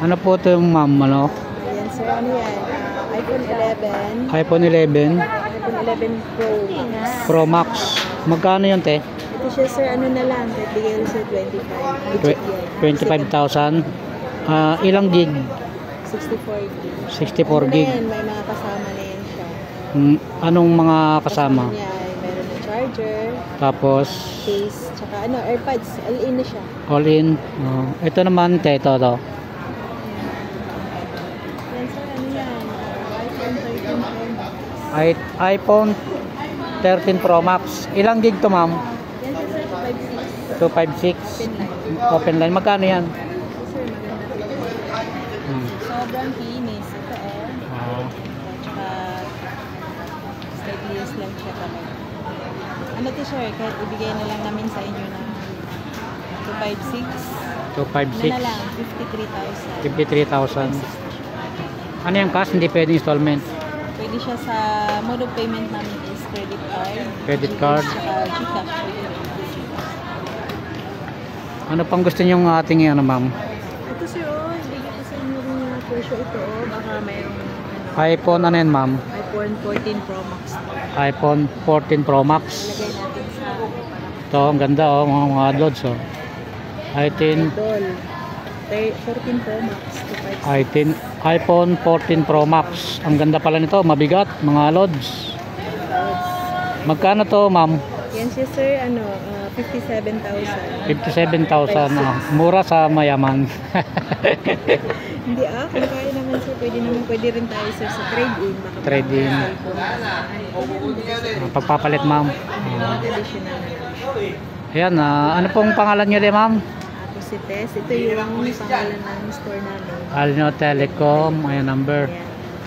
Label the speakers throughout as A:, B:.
A: Ano po ito yung ma'am, ano?
B: Ayan, sir, ano yan? iPhone 11.
A: iPhone 11
B: iPhone 11 Pro.
A: Pro Max. Magkano yun, te?
B: Ito siya, sir, ano na lang, bigay sa 25. Legit yan.
A: 25,000. Ilang gig?
B: 64 gig.
A: 64
B: Ano
A: gig.
B: na yan, may mga kasama na yan siya.
A: Anong mga kasama?
B: Niya ay meron na charger,
A: Tapos,
B: case, tsaka ano, AirPods. All-in na siya.
A: all in. Ito naman, te, ito.
B: Yan, sir, ano yan? iPhone 13 Pro Max.
A: iPhone 13 Pro Max. Ilang gig to, ma'am?
B: Yan, sir, 256.
A: 256. Open line. Magkano yan?
B: Sir, maganda. Sobrang kinis. Ito, tsaka stateless lang siya talaga. Ano to, sir? Kahit ibigay na lang namin sa inyo na 256.
A: 256.
B: Ano na lang, 53,000.
A: 53,000. Ano yung cash? Hindi pwede installment.
B: Pwede siya sa mode of payment namin is credit card.
A: Credit card.
B: Tsaka GCash.
A: Ano pang gusto nyo ng ating ano, ma'am?
B: Ito, sir, ibigay ko sa inyo rin yung presyo ito. Baka mayroong
A: iPhone ano yan, ma'am?
B: iPhone 14 Pro Max.
A: iPhone 14 Pro Max.
B: Lagay natin sa
A: Ito, ang ganda, mga loads, iPhone
B: 14 Pro Max. 256.
A: iPhone 14 Pro Max. Ang ganda pala nito, mabigat, mga loads. Magkano to, ma'am?
B: Yan siya, sir, 57,000.
A: 57,000. Mura sa mayaman.
B: Hindi kung kaya naman, sir, pwede rin tayo, sir, sa trade-in.
A: Trade-in. Pagpapalit, ma'am.
B: Additional.
A: Ayan, ano pong pangalan nyo din, ma'am?
B: Ako si Tess. Ito yung pangalan ng store namin.
A: Alno Telecom, ayan number.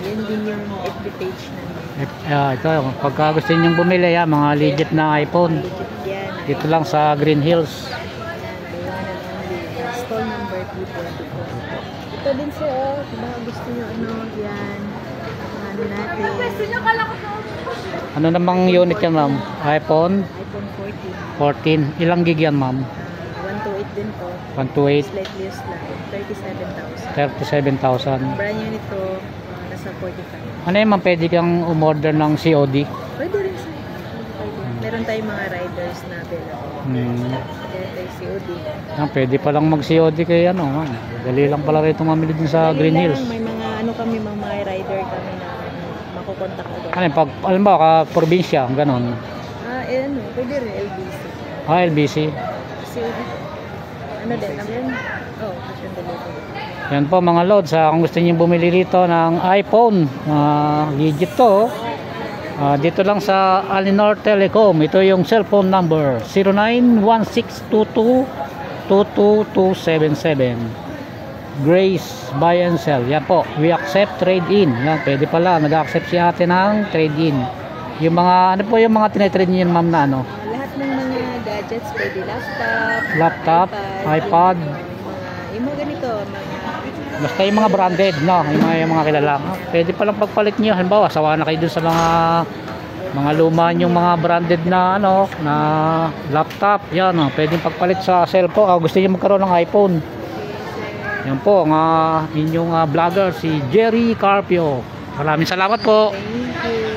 B: Yan din yung FB page namin.
A: Ito, pagka gusto niyo bumili, mga legit na iPhone.
B: Legit yan.
A: Dito lang sa Green Hills.
B: Yan, the one and only. Store number 224. Ito din, sir, diba gusto nyo, yan. Ano natin.
A: Ano namang unit yan, ma'am? iPhone
B: iPhone
A: 14.
B: 14.
A: Ilang gig yan, ma'am?
B: 128 din po.
A: 128.
B: Slightly used lang. 37,000.
A: 37,000.
B: Brand new nito, nasa 45.
A: Ano yun, ma'am? Pwede kang umorder ng COD?
B: Pwede rin, sir. Meron tayong mga riders na available. Meron tayo COD.
A: Pwede palang mag-COD kay ano, ma'am. Dali lang pala rito mamili din sa
B: Dali
A: Green
B: lang,
A: Hills.
B: may mga mga rider kami na makukontak agad.
A: Ano yun, alam mo, probinsya, ganon.
B: Pwede rin LBC.
A: LBC.
B: COD. Ano din, namin? Cash on delivery.
A: Yan po mga loads, kung gusto niyo bumili rito ng iPhone, legit to. Dito lang sa Alinor Telecom. Ito yung cellphone number 0916222277. Grace Buy and Sell. Yan po, we accept trade-in. Yan, pwede pala, nag-accept si ate ng trade-in. Yung mga, ano po yung mga tinetrade niyo, ma'am, na ano?
B: Lahat ng mga gadgets, pwede
A: Laptop, iPad.
B: Yung mga ganito,
A: Basta yung mga branded, no? Yung mga kilala. Pwede palang pagpalit niyo. Halimbawa, sawa na kayo dun sa mga luma yung mga branded na ano, na laptop. Yan, pwedeng pagpalit sa cellphone. Gusto niyo magkaroon ng iPhone. Yan po, ang inyong vlogger si Jerry Carpio. Maraming salamat po.
B: Thank you.